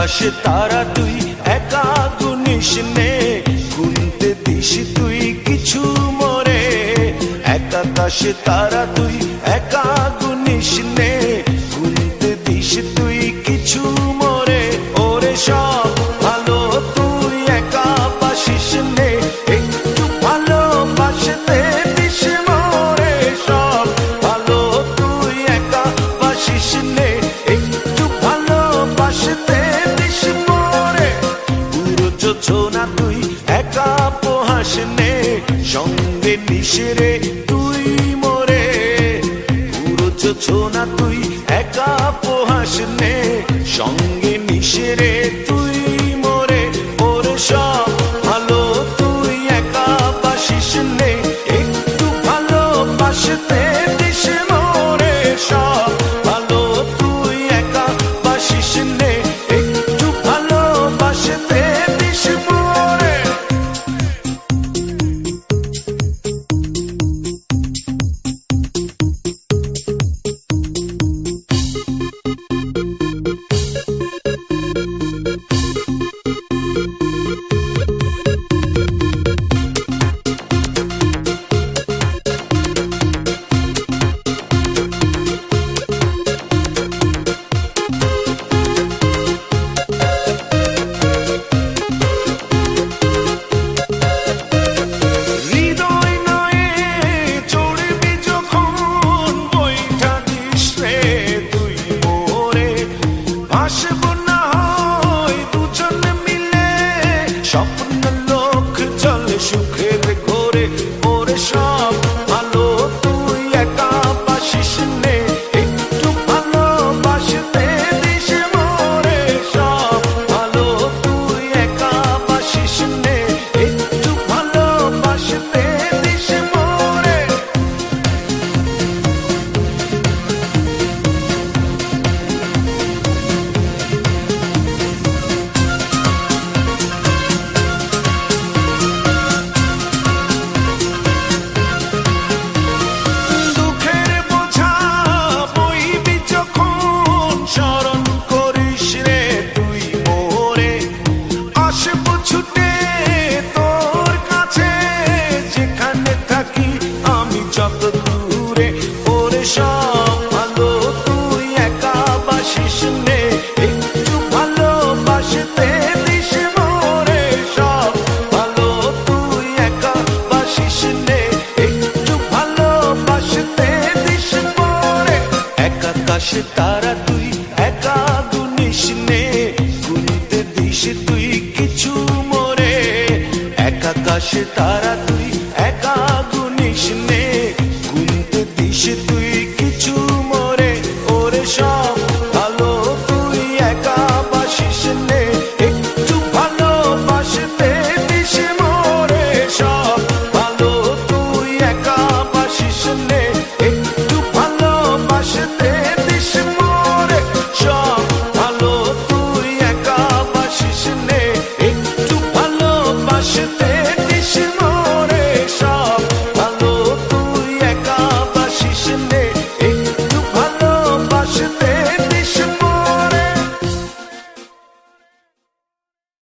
আকাশে তারা তুই একা গুনিস নে, গুনতে দিস তুই কিছু মোরে। এক আকাশে তারা তুই একা গুনিস নে, গুনতে দিস তুই কিছু মোরে। ওরে সব ভালো তুই একা বাসিস নে, একটু ভালোবাসতে দিস মোরে। সব ভালো তুই একা বাসিস নে, একটু ভালোবাসতে দিস মোরে। পুরো যোজনা তুই একা পোহাস নে, সঙ্গে নিশরে তুই মোরে। পুরো যোজনা তুই একা পোহাস নে, সঙ্গে নিশরে তুই মোরে। ওরে সব ভালো তুই একা বাসিস নে, একটু ভালোবাসতে দিস মোরে। সব ভালো তুই একা বাসিস নে, একটু ভালোবাসতে দিস মোরে। স্বপ্ন লোক চলে সুখের ঘোরে। ওরে সব ভালো তুই একা বাসিস নে, একটু ভালোবাসতে দিস মোরে। সব ভালো তুই একা বাসিস নে, একটু ভালোবাসতে দিস মোরে। যত দূরে ওরে সব ভালো তুই একা বাসিস নে, একটু ভালোবাসতে দিস মোরে। সব ভালো তুই একা বাসিস নে, একটু ভালোবাসতে দিস মোরে। এক আকাশে তারা তুই একা গুনিস নে, গুনতে দিস তুই কিছু মোরে। এক আকাশে তারা তুই